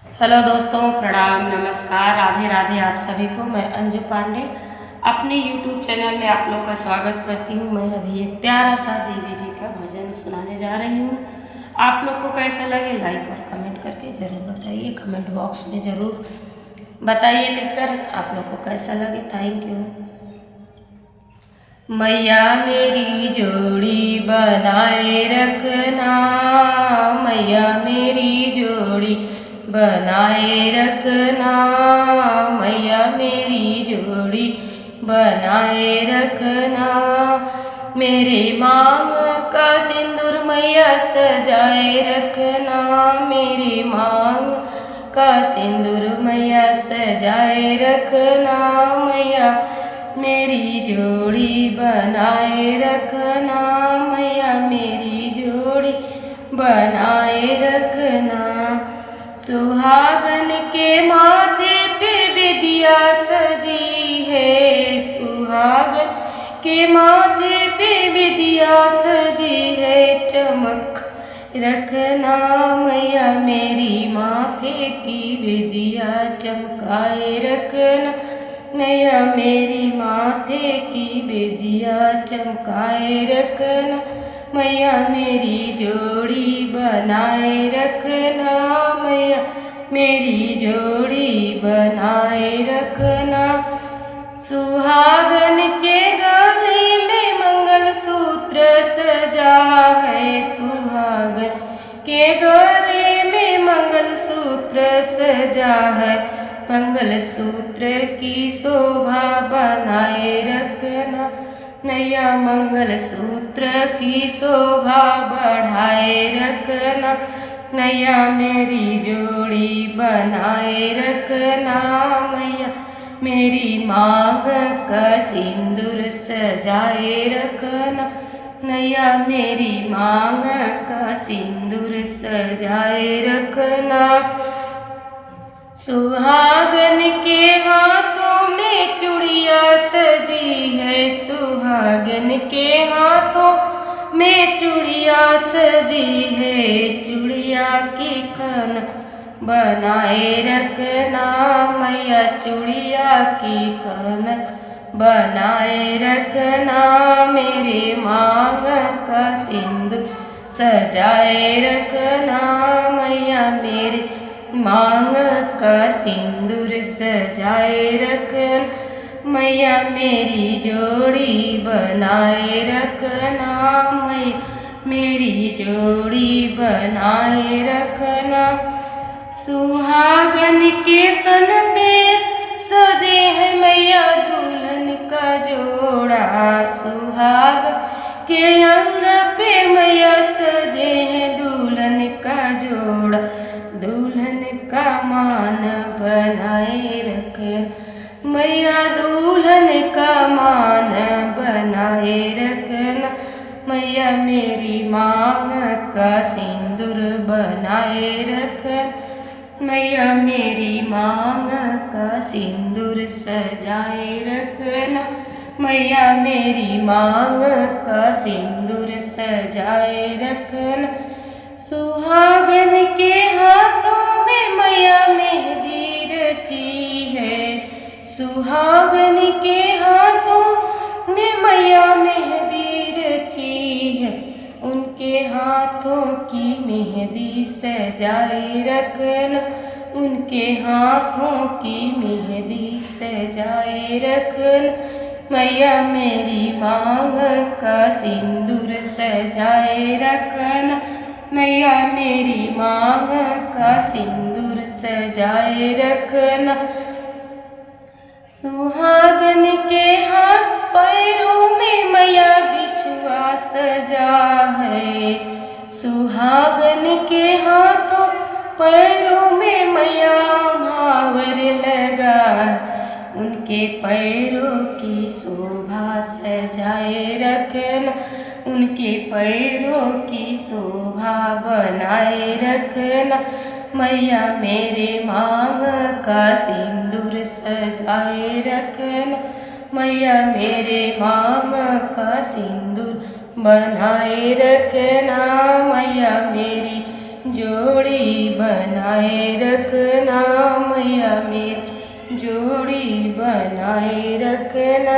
Hello दोस्तों, प्रणाम, नमस्कार, राधे राधे। आप सभी को मैं अंजू पांडे अपने यूट्यूब चैनल में आप लोग का स्वागत करती हूँ। मैं अभी एक प्यारा सा देवी जी का भजन सुनाने जा रही हूँ। आप लोग को कैसा लगे लाइक और कमेंट करके ज़रूर बताइए। कमेंट बॉक्स में ज़रूर बताइए लिखकर आप लोग को कैसा लगे। Thank you. मैया मेरी जोड़ी बनाए रखना, मैया मेरी जोड़ी बनाए रखना, मैया मेरी जोड़ी बनाए रखना। मेरे मांग का सिंदूर मैया सजाए रखना, मेरे मांग का सिंदूर मैया सजाए रखना। मैया मेरी जोड़ी बनाए रखना, मैया मेरी जोड़ी बनाए रखना। सुहागन के माथे पे विदिया सजी है, सुहागन के माथे पे विदिया सजी है। चमक रखना मैया मेरी माथे की विदिया चमकाए रखना, मैया मेरी माथे की विदिया चमकाए रखना। मैया मेरी जोड़ी बनाए रखना, मैया मेरी जोड़ी बनाए रखना। सुहागन के गले में मंगलसूत्र सजा है, सुहागन के गले में मंगलसूत्र सजा है। मंगलसूत्र की शोभा बनाए रखना, नया मंगलसूत्र की शोभा बढ़ाए रखना। नया मेरी जोड़ी बनाए रखना, मैया मेरी मांग का सिंदूर सजाए रखना, नैया मेरी मांग का सिंदूर सजाए रखना। सुहागन के हाथों में चूड़िया सजी है, सुहागन के हाथों में चूड़िया सजी है। चूड़िया की खन बनाए रखना, मैया चूड़िया की खनक बनाए रखना। मेरे मांग का सिंदूर सजाए रखना, मैया मेरे मांग का सिंदूर सजाए रखना। मैया मेरी जोड़ी बनाए रखना, मैया मेरी जोड़ी बनाए रखना। सुहागन के तन पे सजे है मैया दुल्हन का जोड़ा, सुहाग के अंग पे मैया सजे है दुल्हन का जोड़ा। दुल्हन का मान बनाए रखना, मैया दुल्हन का मान बनाए रखना। मैया मेरी मांग का सिंदूर बनाए रखना, मैया मेरी मांग का सिंदूर सजाए रखना। मैया मेरी मांग का सिंदूर सजाए रखना। सुहागन के हाथों में मैया मेहंदी रची है, सुहागन के हाथों में मैया मेहंदी रची है। उनके हाथों की मेहंदी सजाए रखना, उनके हाथों की मेहंदी सजाए रखना। मैया मेरी मांग का सिंदूर सजाए रखना, मैया मेरी मांग का सिंदूर सजाए रखना। सुहागन के हाथ पैरों में मैया बिछुआ सजा है, सुहागन के हाथों पैरों में मैया महावर लगा। उनके पैरों की शोभा सजाए रखना, उनके पैरों की शोभा बनाए रखना। मैया मेरे मांग का सिंदूर सजाए रखना, मैया मेरे मांग का सिंदूर बनाए रखना। मैया मेरी जोड़ी बनाए रखना मैया मेरी जोड़ी बनाए रखना।